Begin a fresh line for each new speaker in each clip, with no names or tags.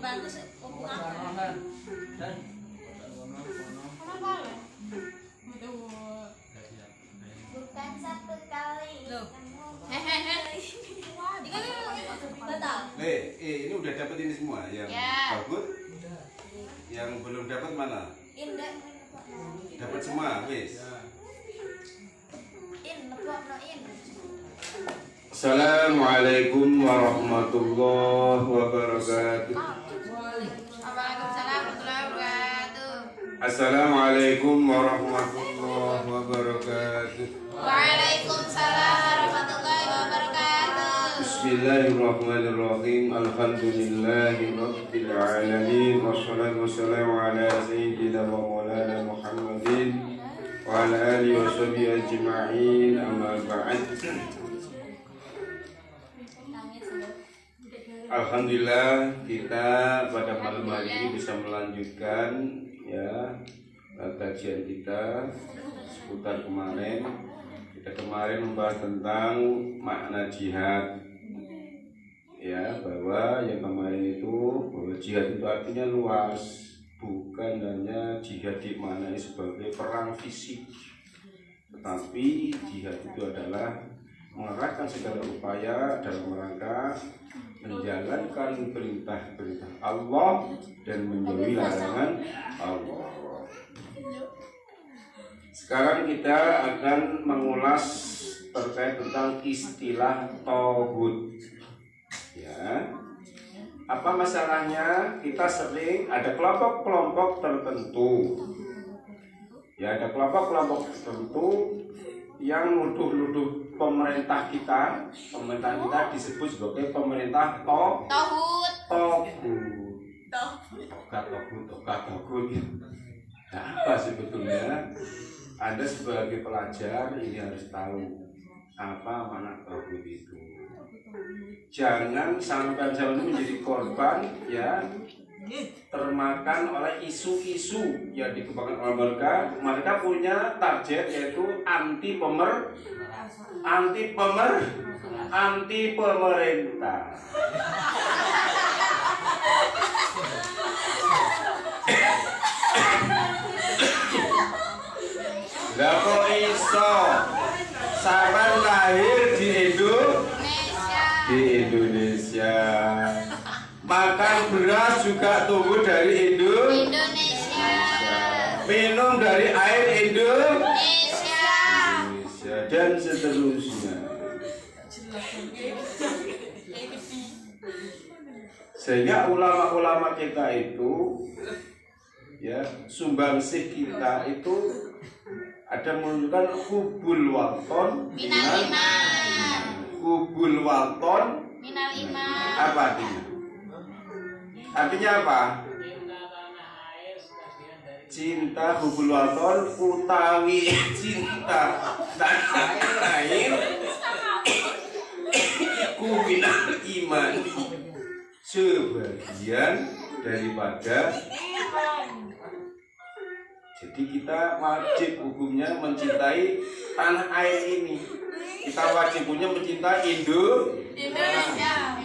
Bukan satu kali.
Ini udah dapat ini semua yang bagus. Yang belum dapat mana? Dapat semua, wis. Assalamualaikum warahmatullahi wabarakatuh. Assalamualaikum warahmatullahi wabarakatuh.
Waalaikumsalam warahmatullahi wabarakatuh.
Bismillahirrahmanirrahim. Alhamdulillahirabbil alamin. Wassalatu wassalamu ala sayyidina wa maulana Muhammadin wa ala alihi wa sahbihi ajma'in. Amma ba'd. Alhamdulillah kita pada malam hari ini bisa melanjutkan ya kajian kita seputar kemarin. Kita kemarin membahas tentang makna jihad, ya, bahwa yang kemarin itu bahwa jihad itu artinya luas, bukan hanya jihad dimaknai sebagai perang fisik, tetapi jihad itu adalah mengerahkan segala upaya dalam rangka menjalankan perintah-perintah Allah dan menjauhi larangan Allah. Sekarang kita akan mengulas terkait tentang istilah tauhid. Ya, apa masalahnya? Kita sering ada kelompok-kelompok tertentu. Ya, ada kelompok-kelompok tertentu yang nuduh-nuduh pemerinah kita disebut sebagai pemerintah tauhid. Nah, apa sebetulnya? Anda sebagai pelajar ini harus tahu apa makna tauhid itu. Jangan sampai menjadi korban ya termakan oleh isu-isu yang dikembangkan oleh mereka. Mereka punya target yaitu anti pemerintah. Lah kok iso sampean lahir di Indonesia. Makan beras juga tumbuh dari Indonesia. Minum dari air Indonesia dan seterusnya. Sehingga ulama-ulama kita itu ya, sumbangsih kita itu ada menunjukkan hubul waton minal iman. Apa artinya? Artinya apa? Cinta hubul waton utawi cinta tanah air iku minal iman, sebagian daripada. Jadi kita wajib hukumnya mencintai tanah air ini. Kita wajib punya mencintai Indonesia.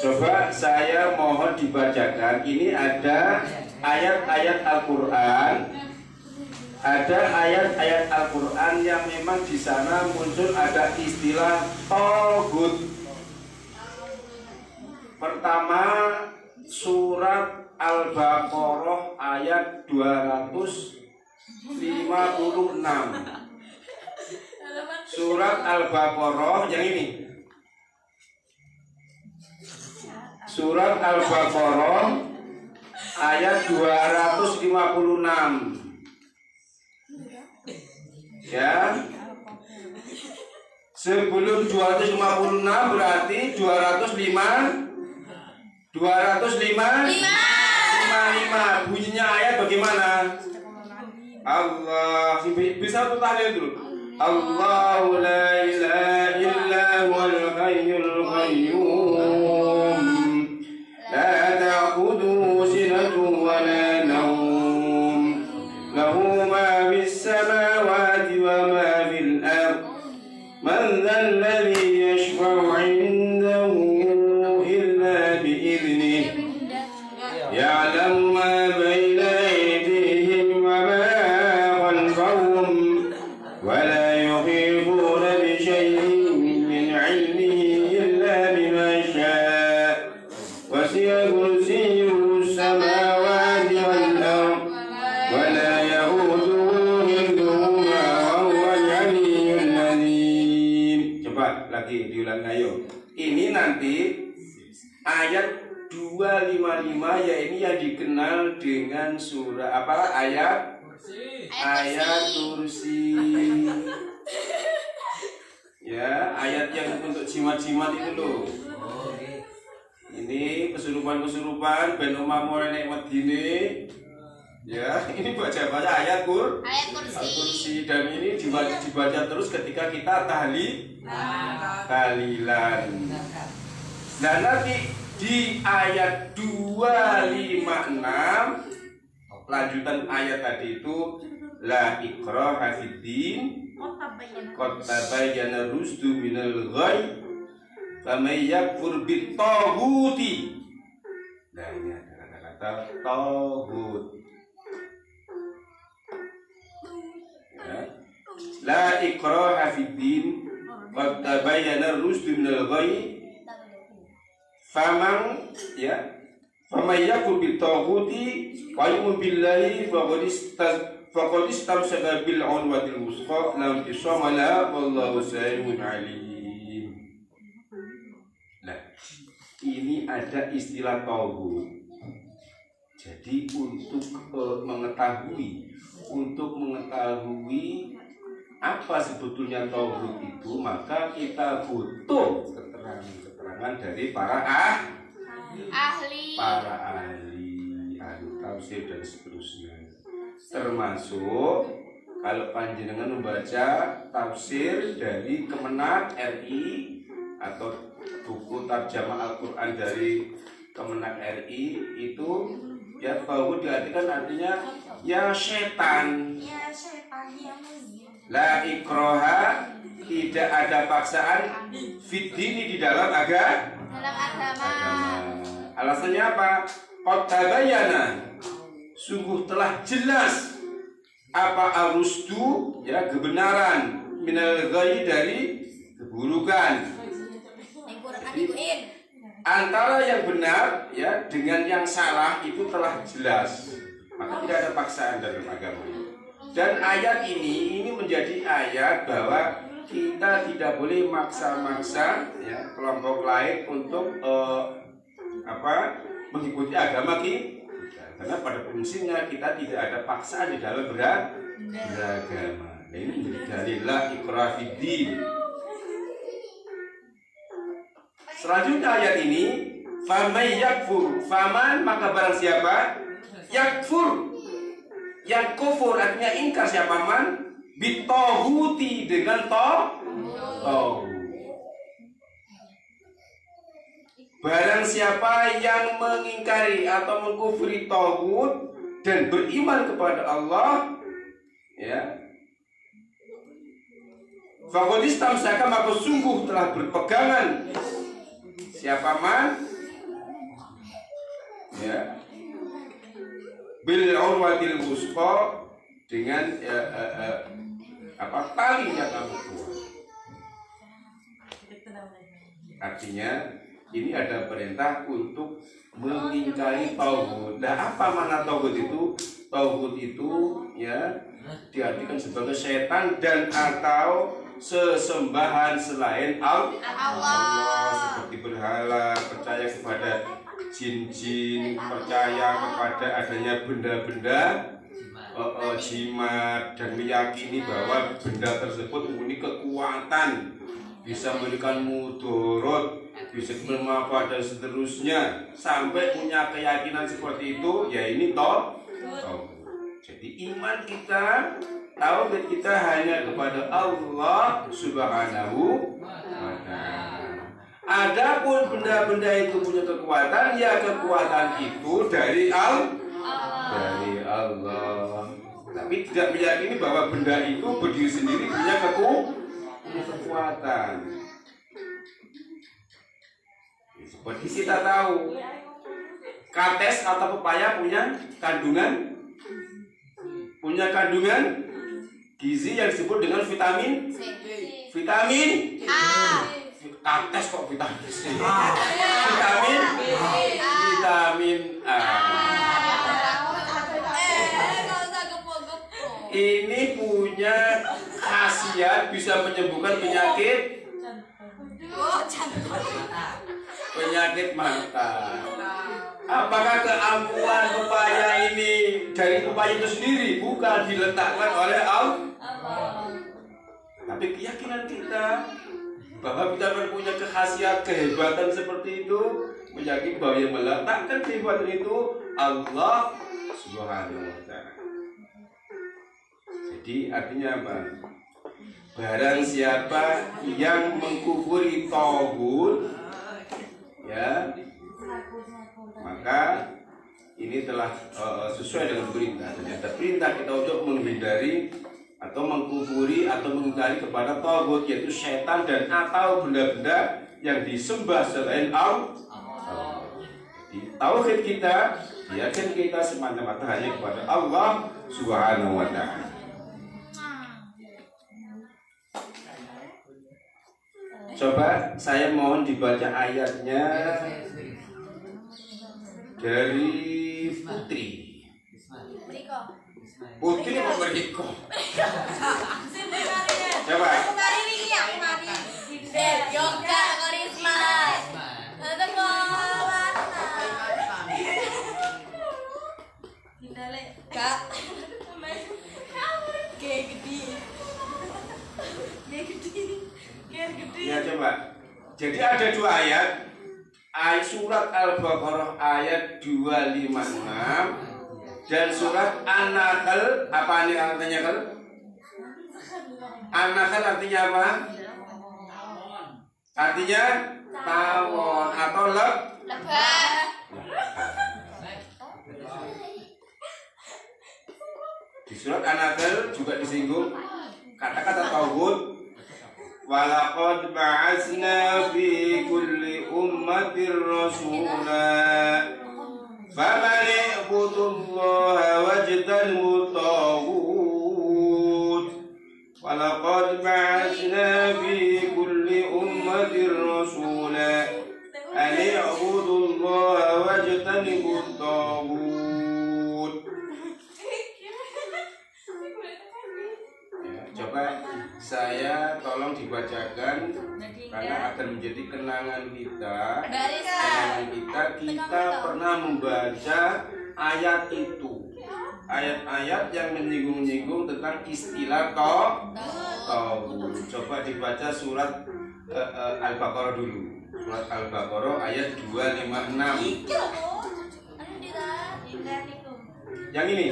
Coba saya mohon dibacakan. Ini ada ayat-ayat Al-Quran. Ada ayat-ayat Al-Quran yang memang di sana muncul ada istilah tauhid. Pertama, surat Al-Baqarah ayat 256. Surat Al-Baqarah yang ini. Surat Al-Baqarah ayat 256. Ya, sebelum 256 berarti 255 bunyinya ayat bagaimana? Allah, bisa tuh tahlil dulu. Allahu la ilaha illa huwal hayyul qayyum la ta'khudhuhu sinatun wa la nawm وسع كرسيه السماوات والأرض ولا يؤوده حفظهما وهو العلي العظيم. Coba lagi diulang ayo. Ini nanti ayat 255 ya, ini yang dikenal dengan surah apa? Ayat kursi. Ya, ayat yang untuk jimat-jimat itu loh. Ini kesurupan-kesurupan ben omah nek medine. Ya, ini baca ayat kursi dan ini dibaca terus ketika kita tahlilan. Dan nanti di ayat 256 lanjutan ayat tadi itu la ikraha fid din qad tabayyana rusdu minal ghayy faman yakfur bit taghuti. Nah, ini ada kata-kata taghut. Ya. La ikraha fid din qad tabayyana rusdu minal ghayy faman yakfur bit taghuti wa yu'min billahi faqad istamsaka bil urwatil wusqa lam tisama laha wallahu sami'un alim. Nah, ini ada istilah tauhid. Jadi untuk mengetahui apa sebetulnya tauhid itu, maka kita butuh keterangan dari para ahli tafsir dan seterusnya. Termasuk kalau panjenengan membaca tafsir dari Kemenak RI atau buku tarjamah Al-Quran dari Kemenak RI itu ya tauhid diartikan artinya ya setan. La ikraha, tidak ada paksaan fitini di dalam agama. Alasannya apa? Qad tabayyana, sungguh telah jelas apa arusdu ya kebenaran minal ghayy dari keburukan. Antara yang benar ya dengan yang salah itu telah jelas. Maka tidak ada paksaan dalam agama. Dan ayat ini menjadi ayat bahwa kita tidak boleh maksa-maksa ya kelompok lain untuk mengikuti agama kita. Karena pada prinsipnya kita tidak ada paksaan di dalam beragama. Nah, ini menjadi dalil la ikraha fid din. Selanjutnya ayat ini faman yakfur, faman maka barang siapa yakfur, yang kufur artinya ingkar siapa man bitaghuti dengan taghut. Barang siapa yang mengingkari atau mengkufuri taghut dan beriman kepada Allah, ya, faqad istamsaka, maka sungguh telah berpegangan siapa man, ya, bil urwatil wusqa, dengan tali yang amat kuat. Artinya ini ada perintah untuk mengingkari tauhid. Nah, apa makna tauhid itu? Tauhid itu ya diartikan sebagai setan dan atau sesembahan selain Allah, seperti berhala, percaya kepada jin-jin, percaya kepada adanya benda-benda jimat, dan meyakini bahwa benda tersebut mempunyai kekuatan, bisa memberikan mudarat, bisa bermanfaat dan seterusnya, sampai punya keyakinan seperti itu, ya ini tauhid. Jadi iman kita, tauhid kita hanya kepada Allah Subhanahu wa ta'ala. Adapun benda-benda itu punya kekuatan, ya kekuatan itu dari Allah. Tapi tidak meyakini bahwa benda itu berdiri sendiri punya kekuatan. Seperti kita tahu, kates atau pepaya punya kandungan gizi yang disebut dengan vitamin A. Kates kok vitamin C. Vitamin B. khasiat bisa menyembuhkan penyakit mata. Apakah keampuhan pepaya ini dari pepaya itu sendiri? Bukan, diletakkan oleh Allah. Tapi keyakinan kita bahwa kita punya khasiat kehebatan seperti itu, meyakini bahwa yang meletakkan kehebatan itu Allah Subhanahu wa ta'ala. Jadi artinya apa? Barang siapa yang mengkufuri tauhid, ya, maka ini telah sesuai dengan perintah. Ternyata perintah kita untuk menghindari atau mengkufuri atau mengingkari kepada tauhid, yaitu setan dan atau benda-benda yang disembah selain Allah. Di tauhid kita, yakin kita semata-mata hanya kepada Allah Subhanahu wa ta'ala. Coba saya mohon dibaca ayatnya dari Putri. Putri apa Beriko? Coba.
Yoga Karisma. Kak.
Ya coba. Jadi ada dua ayat. Ayat surat Al-Baqarah ayat 256 dan surat An-Nahl. Apa ini artinya kan? An-Nahl artinya apa? Artinya tawon atau
Lebah.
Di surat An-Nahl juga disinggung kata-kata tauhid. Walaqad ba'atsna fi kulli ummatir rasula faman i'budullaha wajtanibut taghut. Walaqad ba'atsna fi kulli ummatir rasula an i'budullaha wajtanibut taghut. Coba saya tolong dibacakan karena akan menjadi kenangan kita. Kita pernah membaca ayat itu. Ayat-ayat yang menyinggung-nyinggung tentang istilah tauhid. Coba dibaca surat Al-Baqarah dulu. Surat Al-Baqarah ayat 256. Yang ini.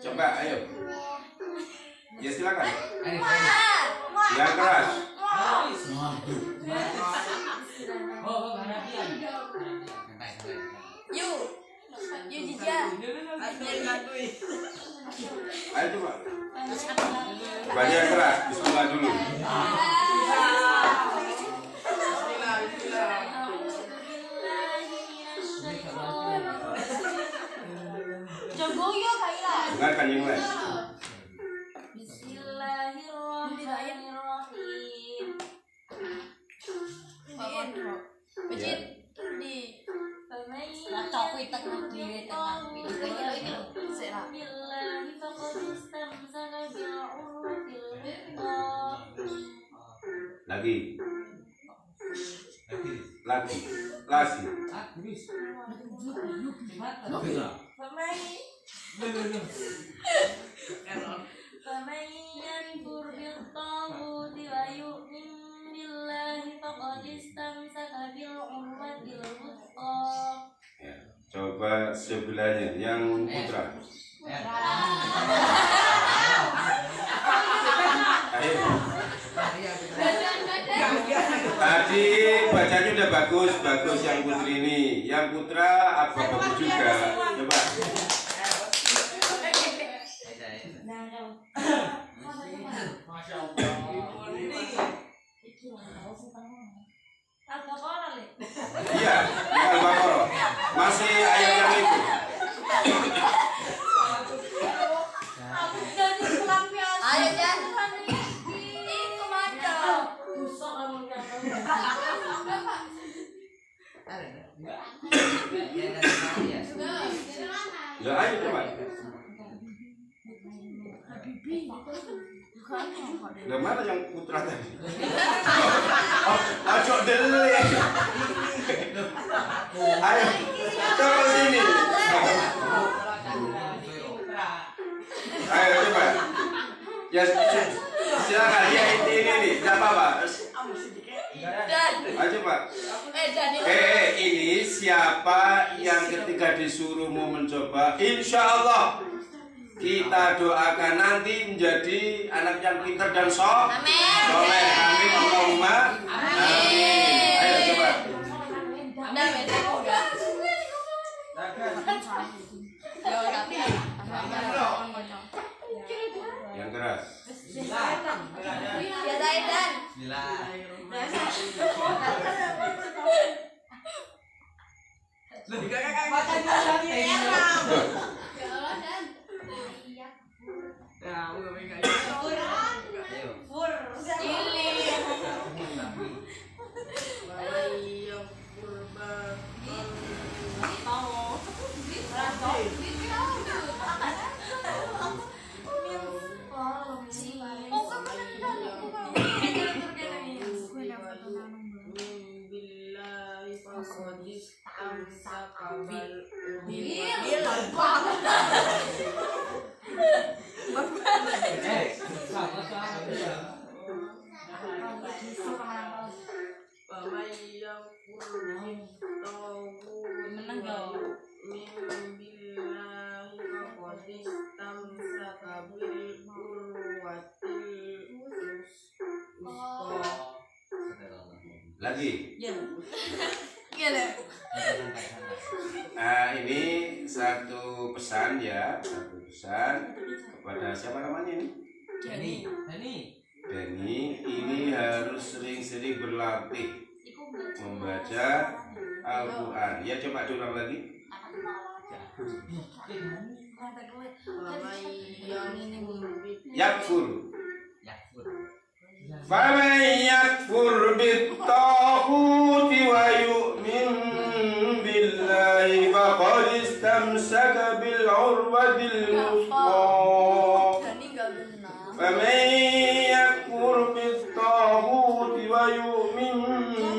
Coba ayo. Ya silakan. Yang keras. Ayo coba. Banyak keras, bismillah dulu. Dengarkan yang lain.
Bismillahirrahmanirrahim.
Lagi.
فمن يكفر بالطاغوت ويؤمن بالله فقد استمسك بالعروة الوثقى.
Coba sebelahnya yang putra. Ayo. Tadi bacanya udah bagus yang putri ini. Yang putra apa bagus juga. Coba. Iya, Al-Baqarah. Masih ayat yang itu. Ya ayo coba. Lah mana yang putra tadi? Ojo dele. Ayo coba sini. Ayo coba. Ya silakan ya ini nih. Siapa Pak? Ayo coba. Ini siapa yang ketika disuruh mau mencoba? Insya Allah kita doakan nanti menjadi anak yang pintar dan soleh. Amin. Allahumma amin. Ayo coba. Yang keras. Lagi. Ini satu pesan ya, kepada siapa namanya ini? Dani, ini harus sering-sering berlatih membaca Al-Quran. Ya coba diulang lagi. Yakfur. Faman yakfur bit-taghuti wa yu'min billahi faqad istamsaka bil 'urwatil wuthqa. Faman yakfur bit-taghuti wa yu'min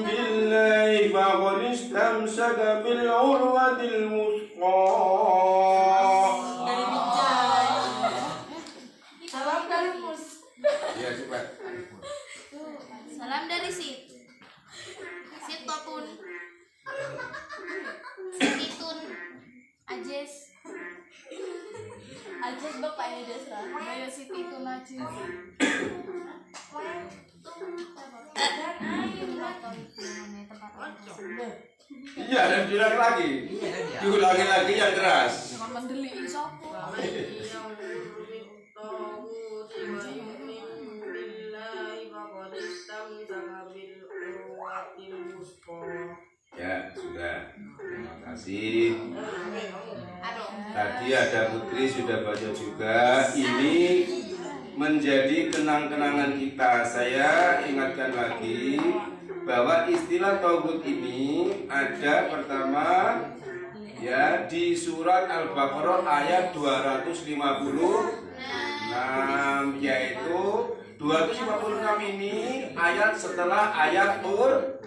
billahi faqad istamsaka bil 'urwatil wuthqa. Ya cepat.
Salam dari Sitotun, Situn, Ajes bapaknya Desra. Ayo Situn Ajes.
Iya, dan diulang lagi. Diulangi lagi yang keras. Ya, sudah. Terima kasih. Tadi ada Putri sudah baca juga. Ini menjadi kenang-kenangan kita. Saya ingatkan lagi bahwa istilah tauhid ini ada pertama ya di surat Al-Baqarah ayat 256, yaitu 256 ini ayat setelah ayat kursi.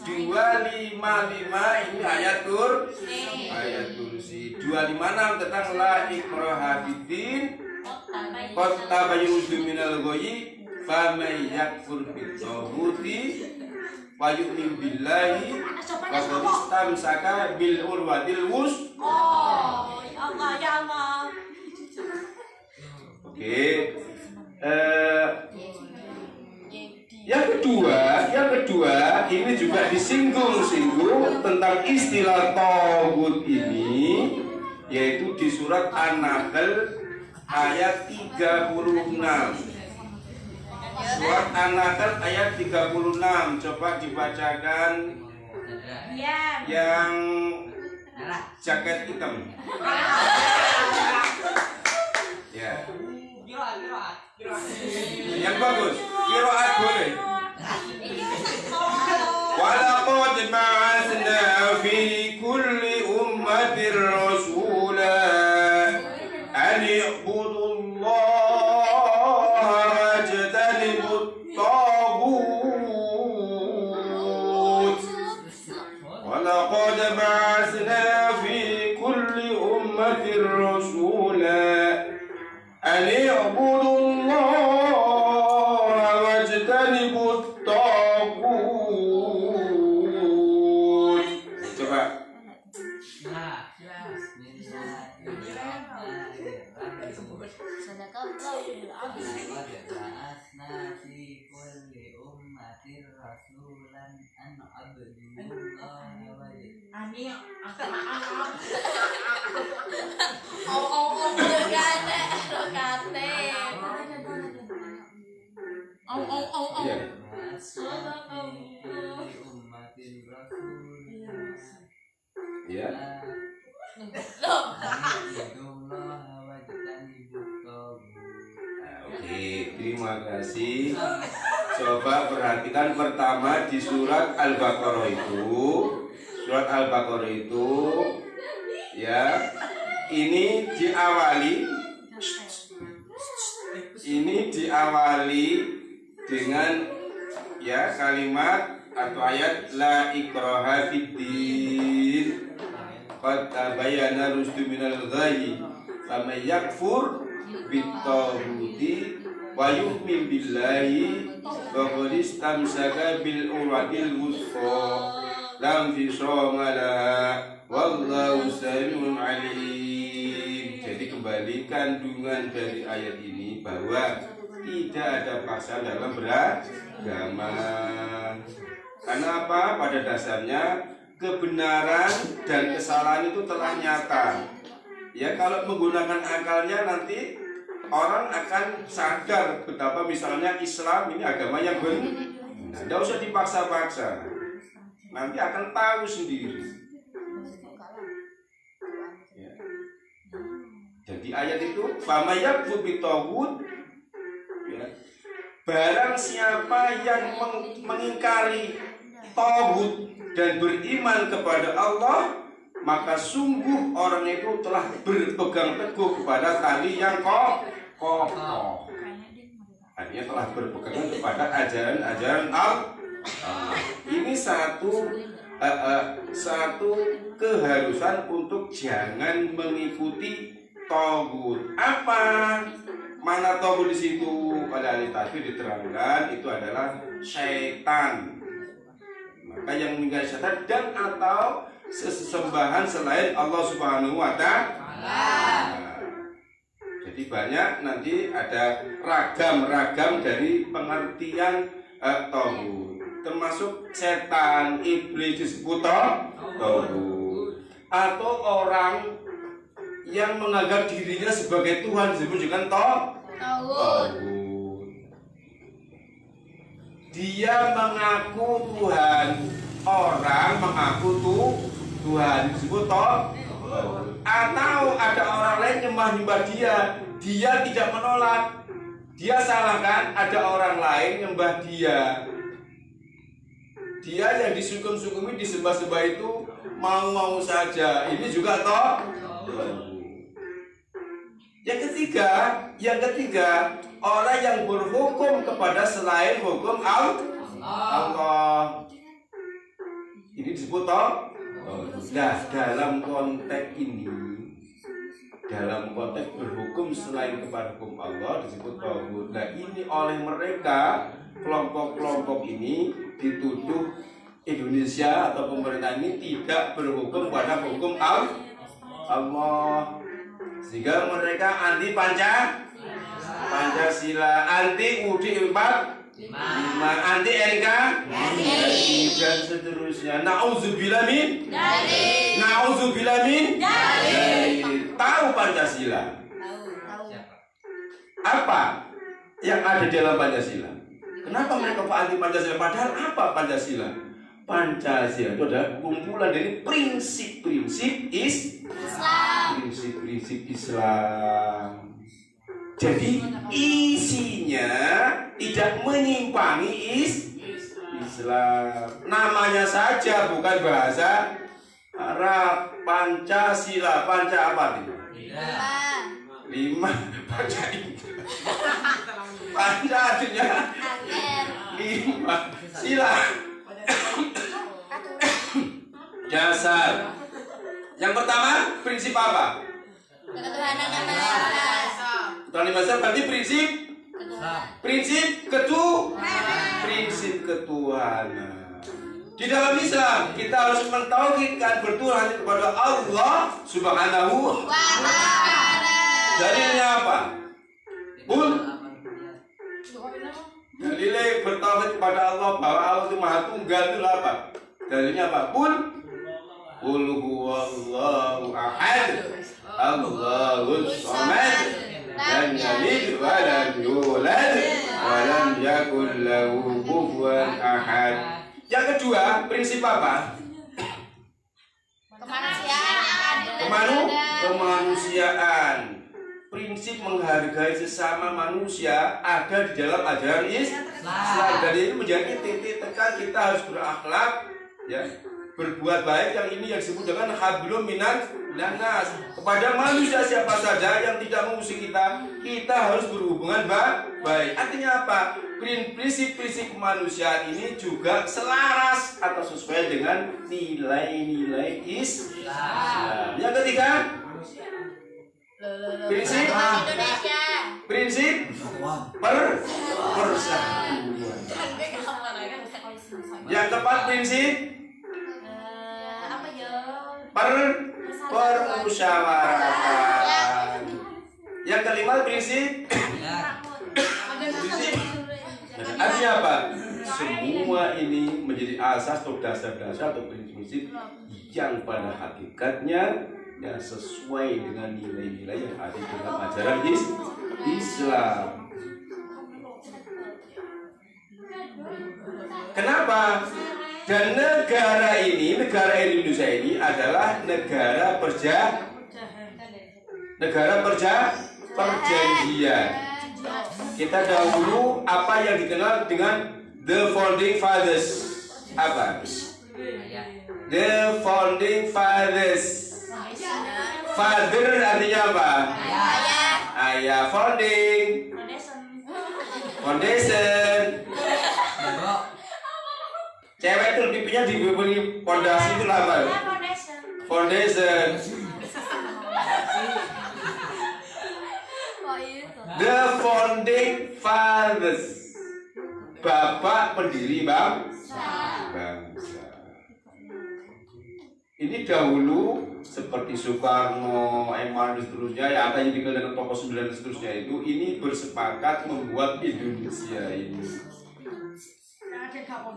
255 ini ayat kursi. 256 tentang la ikraha fiddin qad tabayyana minal ghayyi faman yakfur bit-taghuti wa yu'min billahi faqad istamsaka bil urwatil wuthqa.
Ya Allah.
Oke. Yang kedua ini juga disinggung tentang istilah tauhid ini, yaitu di surat An-Nahl ayat 36. Surat An-Nahl ayat 36, coba dibacakan yang jaket hitam. Ya. Yang bagus, qiraat boleh. wajtanibut taghut. Coba.
Sadaqallahul azim.
Ya. Oke, terima kasih. Coba perhatikan pertama di surat Al-Baqarah itu, ya, ini diawali dengan ya kalimat atau ayat la ikraha fiddin qad tabayyana rusdu minal ghayy faman yakfur bit-taghuti wa yu'min billahi faqad istamsaka bil urwatil wuthqa lam fisama laha wallahu samiun alim. Jadi kembali kandungan dari ayat ini bahwa tidak ada paksaan dalam beragama. Karena apa? Pada dasarnya kebenaran dan kesalahan itu telah nyata. Ya, kalau menggunakan akalnya nanti orang akan sadar betapa misalnya Islam ini agama yang benar. Tidak usah dipaksa-paksa. Nanti akan tahu sendiri. Ya. Jadi ayat itu famayakfur bitaghut, ya, barang siapa yang mengingkari taghut dan beriman kepada Allah, maka sungguh orang itu telah berpegang teguh kepada tali yang kokoh. Artinya telah berpegang kepada ajaran Allah. Ini satu keharusan untuk jangan mengikuti taghut. Apa? Mana taghut di situ? Pada ahli tafsir diterangkan itu adalah syaitan. Maka yang meninggal syaitan dan atau sesembahan selain Allah Subhanahu wa Ta'ala. Jadi banyak nanti ada ragam-ragam dari pengertian taghut. Termasuk setan, iblis disebut taghut. Atau orang yang menganggap dirinya sebagai Tuhan disebut juga taghut. Dia mengaku Tuhan, orang mengaku Tuhan disebut taghut. Atau ada orang lain nyembah dia, dia tidak menolak. Dia salahkan ada orang lain nyembah dia. Dia yang disungkem-sungkemi disembah-sembah itu mau-mau saja. Ini juga taghut. Yang ketiga, orang yang berhukum kepada selain hukum Allah. Ini disebut taghut. Nah, dalam konteks ini, dalam konteks berhukum selain kepada hukum Allah disebut taghut. Nah, ini oleh mereka kelompok-kelompok ini dituduh Indonesia atau pemerintah ini tidak berhukum pada hukum Allah. Sehingga mereka anti Pancasila, anti UUD 45, anti NKRI dan seterusnya. Nauzubillah min dari. Tahu Pancasila? Apa yang ada dalam Pancasila? Kenapa mereka anti Pancasila? Padahal apa Pancasila? Pancasila itu adalah kumpulan dari prinsip-prinsip Islam. Prinsip-prinsip Islam. Jadi isinya tidak menyimpangi Islam. Namanya saja bukan bahasa Arab. Pancasila, Panca apa itu? 5. Panca Indra. Panca artinya 5. Sila dasar. Yang pertama prinsip apa?
Ketuhanan yang Maha Esa.
Ketuhanan yang Maha Esa berarti prinsip ketuhanan. ketuhanan. Di dalam Islam kita harus mentauhidkan bertuhan kepada Allah Subhanahu wa Ta'ala. Dalilnya apa? Pun dalilnya bertauhid kepada Allah bahwa Allah itu Maha Tunggal itu apa? Dalilnya apa? Qul huwallahu ahad, Allahus samad, lam yalid wa lam yulad wa lam yakul lahu kufuwan ahad. Yang kedua, prinsip apa? Kemanusiaan. Prinsip menghargai sesama manusia ada di dalam ajaran Islam. Dan ini menjadi titik tekan kita harus berakhlak, ya, berbuat baik. Yang ini yang disebut dengan hablum minan nas. Kepada manusia siapa saja yang tidak mengusik kita, kita harus berhubungan baik. Artinya apa? Prinsip-prinsip kemanusiaan ini juga selaras atau sesuai dengan nilai-nilai Islam. Yang ketiga, prinsip persatuan. Yang keempat, prinsip permusyawaratan. Yang kelima, prinsip artinya apa? Semua ini menjadi asas atau dasar-dasar atau prinsip yang pada hakikatnya yang sesuai dengan nilai-nilai yang ada dalam ajaran Islam. Kenapa? Dan negara Indonesia ini adalah negara perjanjian. Kita dahulu apa yang dikenal dengan the founding fathers. Apa? The founding fathers. Father artinya apa? Ayah. Founding. Foundation. Cewek itu pipinya diberi pondasi itu apa? Foundation. The founding fathers. Bapak pendiri bangsa. Ini dahulu seperti Soekarno, Eman dan seterusnya, ya ada yang dikenal dengan tokoh 9 dan seterusnya ini bersepakat membuat Indonesia ini.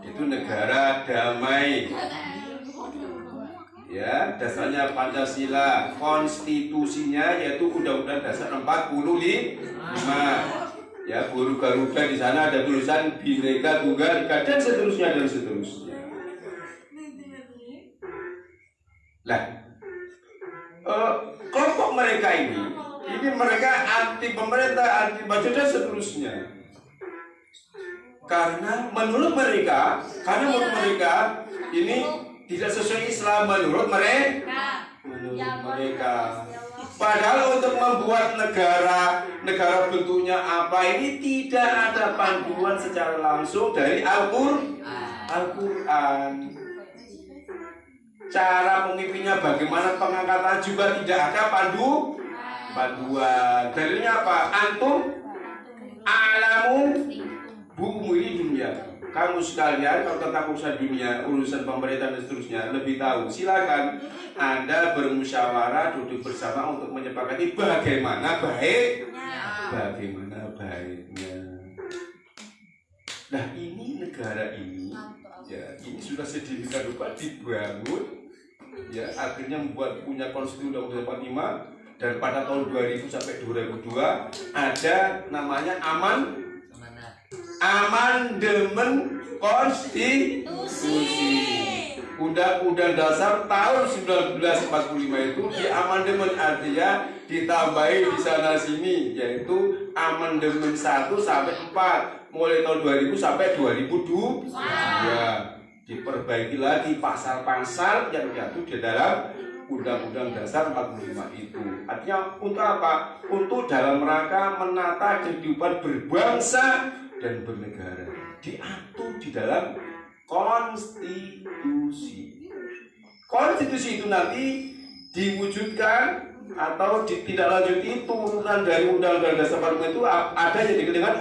Itu negara damai. Ya, dasarnya Pancasila, konstitusinya yaitu Undang-Undang Dasar 45. Ya, burung Garuda di sana ada tulisan Bhinneka Tunggal Ika dan seterusnya dan seterusnya. Nah, kelompok mereka ini mereka anti pemerintah, anti baju dan seterusnya. Karena menurut mereka ini tidak sesuai Islam menurut mereka. Padahal untuk membuat negara bentuknya apa ini tidak ada panduan secara langsung dari Al-Quran. Cara pemimpinnya bagaimana pengangkatan juga tidak ada panduan. Dalilnya apa? Antum alamu bu'umuri dunia. Kamu sekalian kalau tentang urusan dunia, urusan pemerintah dan seterusnya lebih tahu. Silakan Anda bermusyawarah, duduk bersama untuk menyepakati bagaimana baiknya. Nah, ini negara ini, ya ini sudah sedemikian rupa dibangun, ya akhirnya punya konstitusi Undang-Undang 45 dan pada tahun 2000 sampai 2002 ada namanya amandemen konstitusi. Undang-Undang Dasar tahun 1945 itu diamandemen, artinya ditambahi di sana sini, yaitu amandemen 1 sampai 4 mulai tahun 2000 sampai 2002. Ya, diperbaiki lagi pasal-pasal yang diatur di dalam Undang-Undang Dasar 45 itu. Artinya untuk apa? Untuk dalam rangka menata kehidupan berbangsa dan bernegara, diatur di dalam konstitusi. Konstitusi itu nanti diwujudkan atau ditindaklanjuti turunan dari Undang-Undang Dasar 45 itu ada yang dikenal dengan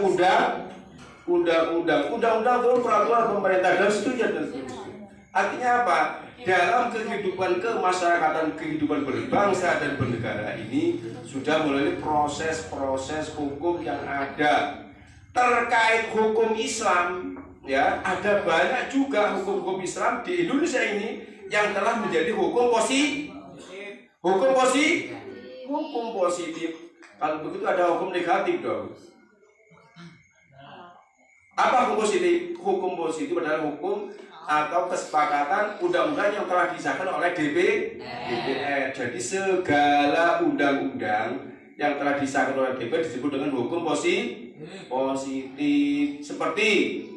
undang-undang itu peraturan pemerintah dan seterusnya. Artinya apa? Dalam kehidupan kemasyarakatan, kehidupan berbangsa dan bernegara ini sudah melalui proses-proses hukum yang ada. Terkait hukum Islam, ya, ada banyak juga hukum-hukum Islam di Indonesia ini yang telah menjadi hukum positif. Hukum positif. Kalau begitu ada hukum negatif dong. Apa hukum positif? Hukum positif adalah hukum atau kesepakatan undang-undang yang telah disahkan oleh DPR. Jadi segala undang-undang yang telah disahkan oleh DPR disebut dengan hukum positif. Seperti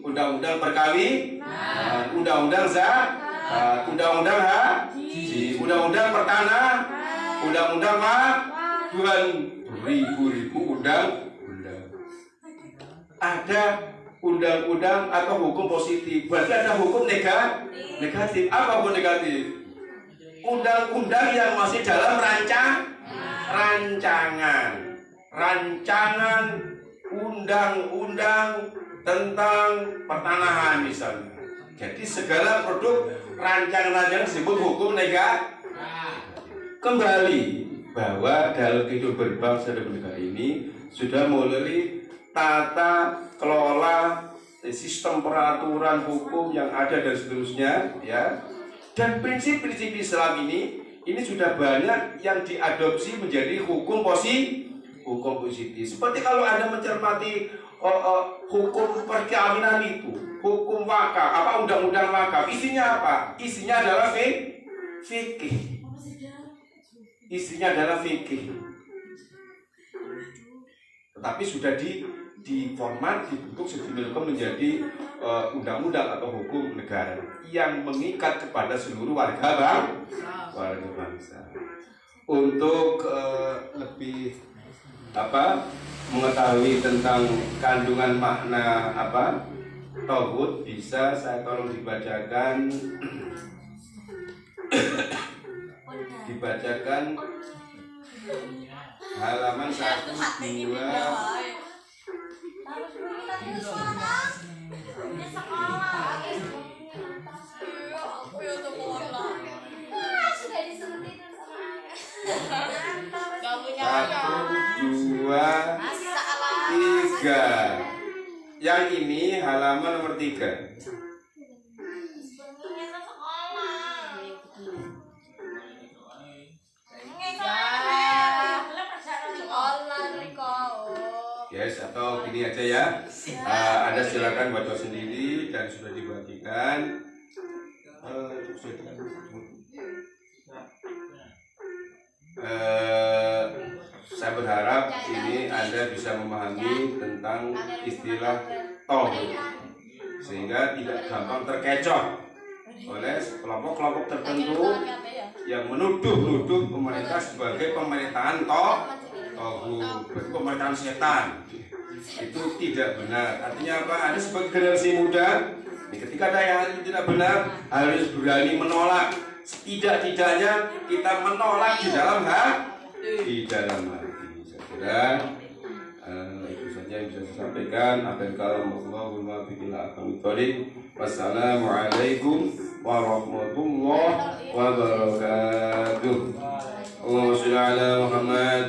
undang-undang perkawinan, undang-undang zakat, undang-undang haji, undang-undang pertanahan, undang-undang beribu-ribu undang-undang. Ada undang-undang atau hukum positif, berarti ada hukum negatif. Apa hukum negatif? Undang-undang yang masih dalam rancangan undang-undang tentang pertanahan misalnya. Jadi segala produk rancangan disebut hukum negatif. Kembali bahwa dalam kehidupan berbangsa dan bernegara ini sudah melalui tata kelola sistem peraturan hukum yang ada dan seterusnya, ya. Dan prinsip-prinsip Islam ini sudah banyak yang diadopsi menjadi hukum positif. Seperti kalau Anda mencermati hukum perkawinan itu, hukum wakaf, apa undang-undang wakaf, isinya apa? Isinya adalah fikih. Tetapi sudah di format dibentuk sedemikian menjadi undang-undang atau hukum negara yang mengikat kepada seluruh warga bangsa. Untuk lebih mengetahui tentang kandungan makna tauhid, bisa saya tolong dibacakan halaman 1, 2. Satu, dua, tiga. Yang ini halaman nomor 3. Yes, atau gini aja ya. Anda silakan baca sendiri dan sudah dibagikan. Saya berharap ini Anda bisa memahami tentang istilah tauhid sehingga tidak gampang terkecoh oleh kelompok-kelompok tertentu yang menuduh pemerintah sebagai pemerintahan tauhid, pemerintahan setan. Itu tidak benar. Artinya apa? Anda sebagai generasi muda, ketika ada yang itu tidak benar, harus berani menolak. Setidak-tidaknya kita menolak di dalam hati. Saya kira itu saja yang bisa saya sampaikan. Wassalamualaikum warahmatullahi wabarakatuh. Allahumma shalli ala Muhammad.